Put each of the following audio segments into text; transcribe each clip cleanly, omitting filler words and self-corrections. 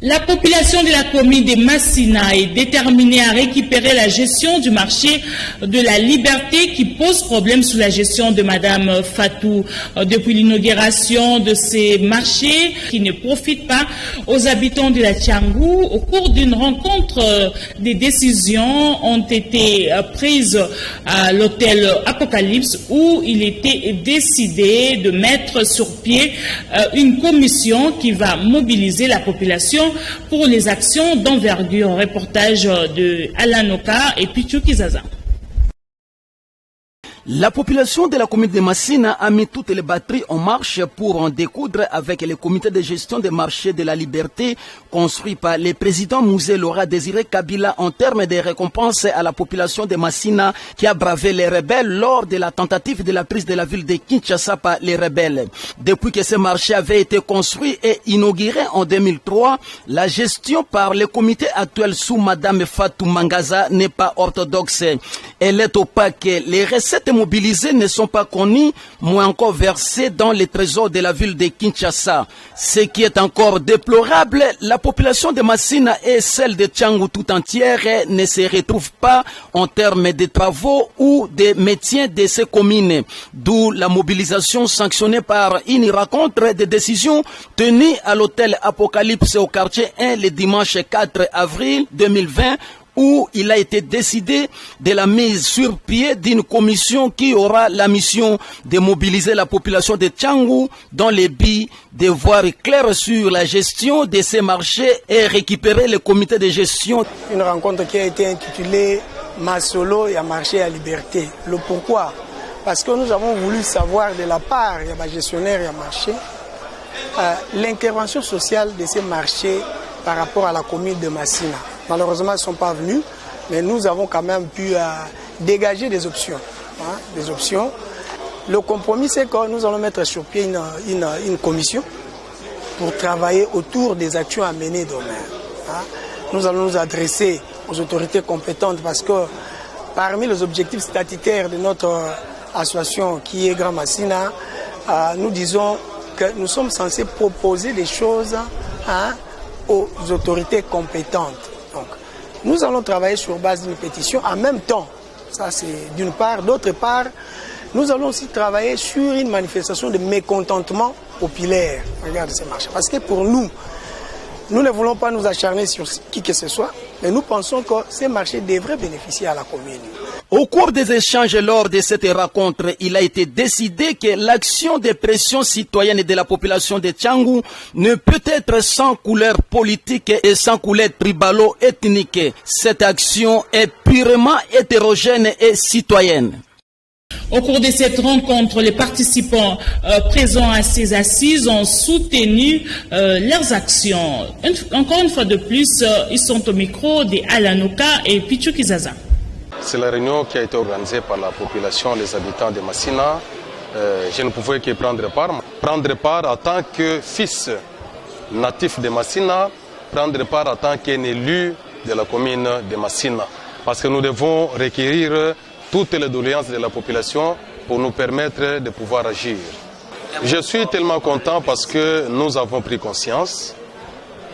La population de la commune de Massina est déterminée à récupérer la gestion du marché de la Liberté qui pose problème sous la gestion de Madame Fatou. Depuis l'inauguration de ces marchés qui ne profitent pas aux habitants de la Tiangou, au cours d'une rencontre, des décisions ont été prises à l'hôtel Apocalypse où il était décidé de mettre sur pied une commission qui va mobiliser la population pour les actions d'envergure. Reportage de Alain Oka et Pichou Kizaza. La population de la commune de Massina a mis toutes les batteries en marche pour en découdre avec le comité de gestion des marchés de la Liberté construit par le président Mouzé Laura Désiré Kabila en termes de récompenses à la population de Massina qui a bravé les rebelles lors de la tentative de la prise de la ville de Kinshasa par les rebelles. Depuis que ce marché avait été construit et inauguré en 2003, la gestion par le comité actuel sous Madame Fatou Mangaza n'est pas orthodoxe. Elle est opaque. Les recettes mobilisés ne sont pas connus, moins encore versés dans les trésors de la ville de Kinshasa. Ce qui est encore déplorable, la population de Massina et celle de Tiangou tout entière ne se retrouvent pas en termes de travaux ou de métiers de ces communes. D'où la mobilisation sanctionnée par une rencontre de décisions tenue à l'hôtel Apocalypse au quartier 1 le dimanche 4 avril 2020, où il a été décidé de la mise sur pied d'une commission qui aura la mission de mobiliser la population de Tiangou dans le but de voir clair sur la gestion de ces marchés et récupérer le comité de gestion. Une rencontre qui a été intitulée Masolo et à marché à liberté. Le pourquoi? Parce que nous avons voulu savoir de la part des gestionnaires et à marché l'intervention sociale de ces marchés par rapport à la commune de Massina. Malheureusement, ils ne sont pas venus, mais nous avons quand même pu dégager des options. Des options. Le compromis, c'est que nous allons mettre sur pied une commission pour travailler autour des actions à mener demain. Nous allons nous adresser aux autorités compétentes parce que parmi les objectifs statutaires de notre association qui est Grand Massina, nous disons que nous sommes censés proposer des choses aux autorités compétentes. Donc, nous allons travailler sur base d'une pétition en même temps. Ça, c'est d'une part. D'autre part, nous allons aussi travailler sur une manifestation de mécontentement populaire. Regardez ces marchés. Parce que pour nous, nous ne voulons pas nous acharner sur qui que ce soit, mais nous pensons que ces marchés devraient bénéficier à la commune. Au cours des échanges lors de cette rencontre, il a été décidé que l'action de pression citoyenne de la population de Tiangou ne peut être sans couleur politique et sans couleur tribalo-ethnique. Cette action est purement hétérogène et citoyenne. Au cours de cette rencontre, les participants présents à ces assises ont soutenu leurs actions. Encore une fois de plus, ils sont au micro de Alain Oka et Pichou Kizaza. C'est la réunion qui a été organisée par la population, les habitants de Massina. Je ne pouvais que prendre part. Prendre part en tant que fils natif de Massina, prendre part en tant qu'élu de la commune de Massina. Parce que nous devons requérir toutes les doléances de la population pour nous permettre de pouvoir agir. Je suis tellement content parce que nous avons pris conscience.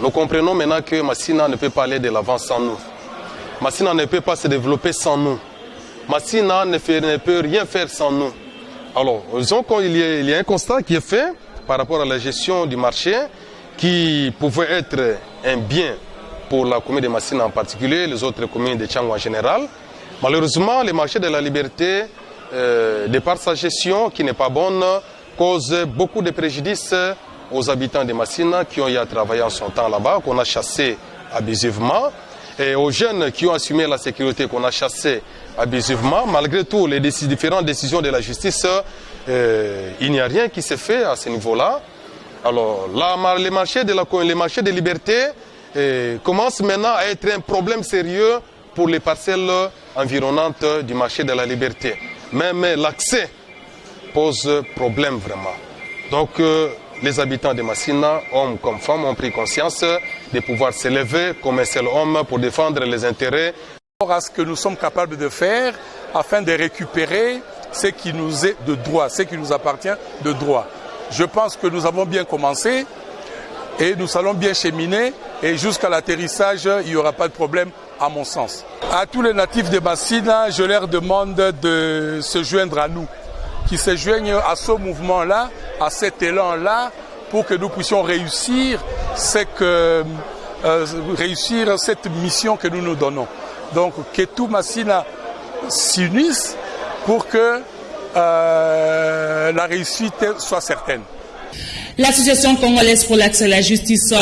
Nous comprenons maintenant que Massina ne peut pas aller de l'avant sans nous. Massina ne peut pas se développer sans nous. Massina ne peut rien faire sans nous. Alors, disons qu'il y a un constat qui est fait par rapport à la gestion du marché qui pouvait être un bien pour la commune de Massina en particulier, les autres communes de Tiangou en général. Malheureusement, le marché de la Liberté, de par sa gestion qui n'est pas bonne, cause beaucoup de préjudices aux habitants de Massina qui ont eu à travailler en son temps là-bas, qu'on a chassé abusivement. Et aux jeunes qui ont assumé la sécurité qu'on a chassé abusivement, malgré tout les différentes décisions de la justice, il n'y a rien qui s'est fait à ce niveau-là. Alors là, les marchés de liberté commencent maintenant à être un problème sérieux pour les parcelles environnantes du marché de la liberté. Même l'accès pose problème vraiment. Donc les habitants de Massina, hommes comme femmes, ont pris conscience de pouvoir s'élever comme un seul homme pour défendre les intérêts. À ce que nous sommes capables de faire afin de récupérer ce qui nous est de droit, ce qui nous appartient de droit. Je pense que nous avons bien commencé et nous allons bien cheminer et jusqu'à l'atterrissage, il n'y aura pas de problème à mon sens. À tous les natifs de Massina, je leur demande de se joindre à nous, qu'ils se joignent à ce mouvement-là, à cet élan-là, pour que nous puissions réussir cette mission que nous nous donnons. Donc que tout Massina s'unisse pour que la réussite soit certaine. L'Association congolaise pour l'accès à la justice